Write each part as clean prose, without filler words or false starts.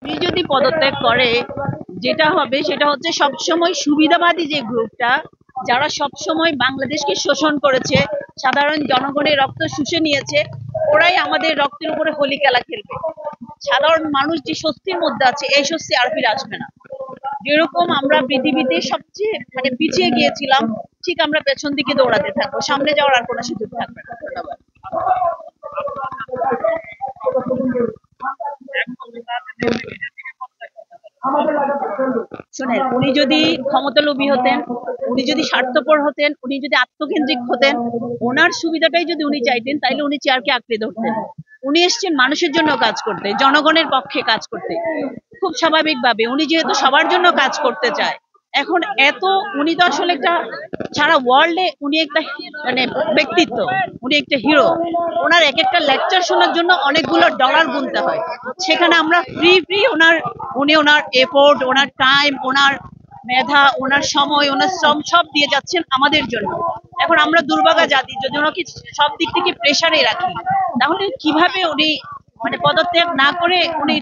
উনি যদি পদত্যাগ করে, যেটা হবে সেটা হচ্ছে সবসময় সুবিধাবাদী যে গ্রুপটা, যারা সবসময় বাংলাদেশকে শোষণ করেছে, সাধারণ জনগণের রক্ত শুষে নিয়েছে, ওরাই আমাদের রক্তের উপরে হোলি খেলা খেলবে। সাধারণ মানুষ যে স্বস্তির মধ্যে আছে, এই স্বস্তি আর ফিরে আসবে না। যেরকম আমরা পৃথিবীতে সবচেয়ে পিছিয়ে গিয়েছিলাম, ঠিক আমরা পেছন দিকে দৌড়াতে থাকবো, সামনে যাওয়ার আর কোনো সুযোগ থাকবে না। ধন্যবাদ। শোনেন, উনি যদি ক্ষমতালোভী হতেন, উনি যদি স্বার্থপর হতেন, উনি যদি আত্মকেন্দ্রিক হতেন, ওনার সুবিধাটাই যদি উনি চাইতেন, তাইলে উনি চেয়ারকে আঁকড়ে ধরতেন। উনি এসছেন মানুষের জন্য কাজ করতে, জনগণের পক্ষে কাজ করতে। খুব স্বাভাবিকভাবে উনি যেহেতু সবার জন্য কাজ করতে চায়, এখন উনি তো আসলে একটা, সারা ওয়ার্ল্ডে উনি একটা ব্যক্তিত্ব, উনি একটা হিরো। ওনার এক একটা লেকচার শোনার জন্য অনেকগুলো ডলার গুনতে হয়। সেখানে আমরা ফ্রি ফ্রি ওনার এফোর্ট, ওনার টাইম, ওনার মেধা, ওনার সময়, ওনার শ্রম সব দিয়ে যাচ্ছেন আমাদের জন্য। এখন আমরা দুর্ভাগা জাতি, যদি ওনাকে সব দিক থেকে প্রেসারে রাখি, তাহলে কিভাবে উনি পদত্যাগ না করে উনি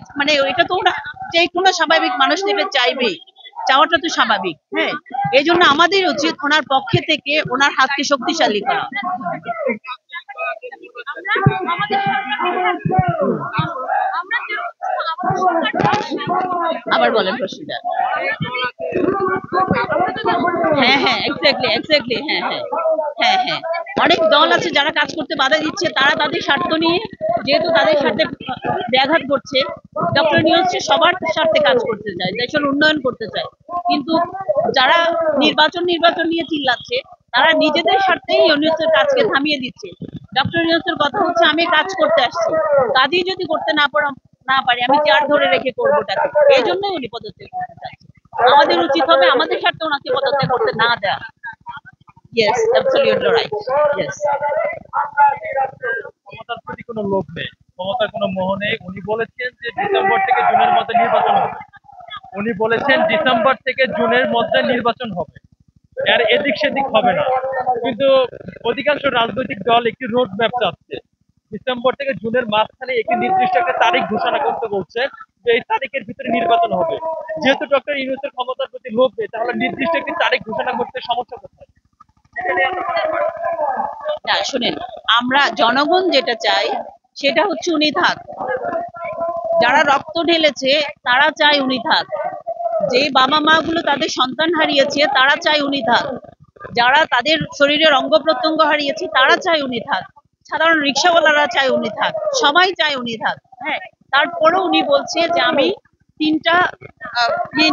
এটা তো ওরা যে কোনো স্বাভাবিক মানুষ নেবে চাইবেই, চাওয়াটা তো স্বাভাবিক। হ্যাঁ, এই জন্য আমাদের উচিত ওনার পক্ষে থেকে ওনার হাতকে শক্তিশালী করা। আবার বলেন প্রশ্নটা। হ্যাঁ হ্যাঁ, এক্স্যাক্টলি এক্স্যাক্টলি, হ্যাঁ হ্যাঁ হ্যাঁ হ্যাঁ। অনেক দল আছে যারা কাজ করতে বাধা দিচ্ছে, তারা তাদের স্বার্থ নিয়ে, যেহেতু তাদের স্বার্থে ব্যাঘাত করছে। ডক্টর নিউজ সবার স্বার্থে কাজ করতে চায়, দেশের উন্নয়ন করতে চায়, কিন্তু যারা নির্বাচন নির্বাচন নিয়ে চিল্লাচ্ছে, তারা নিজেদের স্বার্থেই ইউনিসের কাজকে থামিয়ে দিচ্ছে। ডক্টর নিউজের কথা হচ্ছে, আমি কাজ করতে আসছি, কাজই যদি করতে না পারি, আমি চেয়ার ধরে রেখে করবোটাকে। এই জন্যই উনি পদত্যাগ করতে চাচ্ছেন। আমাদের উচিত হবে আমাদের স্বার্থে ওনাকে পদত্যাগ করতে না দেওয়া। Yes, absolutely right. ইয়েস। ক্ষমতার প্রতি কোনো লোভ নেই, ক্ষমতার কোনো মোহ নেই। উনি বলেছেন যে ডিসেম্বর থেকে জুনের মধ্যে নির্বাচন হবে। আর এদিক সেদিক হবে না। কিন্তু অধিকাংশ রাজনৈতিক দল একটি রোড ম্যাপ চাচ্ছে। ডিসেম্বর থেকে জুনের মাঝখানে একটি নির্দিষ্ট একটা তারিখ ঘোষণা করতে বলছে, যে এই তারিখের ভিতরে নির্বাচন হবে। যেহেতু ডক্টর ইউনূসের ক্ষমতার প্রতি লোভ নেই, তাহলে নির্দিষ্ট একটি তারিখ ঘোষণা করতে সমস্যা কোথায়? না শুনেন, আমরা জনগণ যেটা চাই সেটা হচ্ছে উনি থাক। যারা রক্ত ঢেলেছে তারা চায় উনি থাক। যে বাবা মা গুলো তাদের সন্তান হারিয়েছে তারা চায় উনি থাক। যারা তাদের শরীরের অঙ্গ প্রত্যঙ্গ হারিয়েছে তারা চায় উনি থাক। সাধারণ রিক্সাওয়ালারা চায় উনি থাক, সবাই চায় উনি থাক। হ্যাঁ, তারপরও উনি বলছে যে আমি তিনটা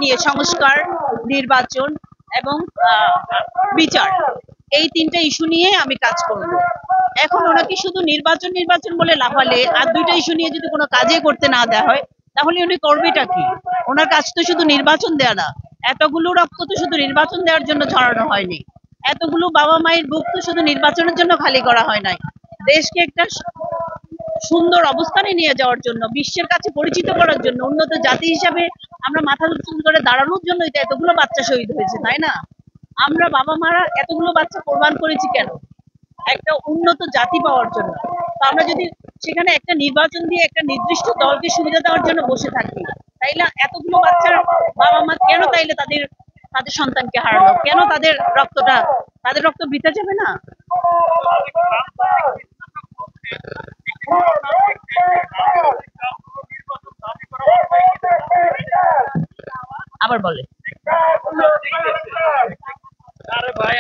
নিয়ে সংস্কার, নির্বাচন এবং বিচার, এই তিনটা ইস্যু নিয়ে আমি কাজ করব। এখন ওনাকে শুধু নির্বাচন নির্বাচন বলে লাফালে আর দুইটা ইস্যু নিয়ে যদি কোনো কাজে করতে না দেওয়া হয়, তাহলে উনি করবেটা কি? ওনার কাজ তো শুধু নির্বাচন দেয়া না। এতগুলো রক্ত তো শুধু নির্বাচন দেওয়ার জন্য ঝরানো হয়নি। এতগুলো বাবা মায়ের বুক তো শুধু নির্বাচনের জন্য খালি করা হয় নাই। দেশকে একটা সুন্দর অবস্থানে নিয়ে যাওয়ার জন্য, বিশ্বের কাছে পরিচিত করার জন্য, উন্নত জাতি হিসাবে আমরা মাথা উঁচু করে দাঁড়ানোর জন্যই তো এতগুলো বাচ্চা শহীদ হয়েছে, তাই না? আমরা বাবা মারা এতগুলো বাচ্চা কোরবান করেছি কেন? একটা উন্নত জাতি পাওয়ার জন্য। তো আমরা যদি সেখানে একটা নির্বাচন দিয়ে একটা নির্দিষ্ট দলকে সুবিধা দেওয়ার জন্য বসে থাকি, তাইলে এতগুলো বাচ্চার বাবা মা কেন তাইলে তাদের তাদের সন্তানকে হারালো? কেন তাদের রক্ত বৃথা যাবে না? আবার বলে। আরে ভাই,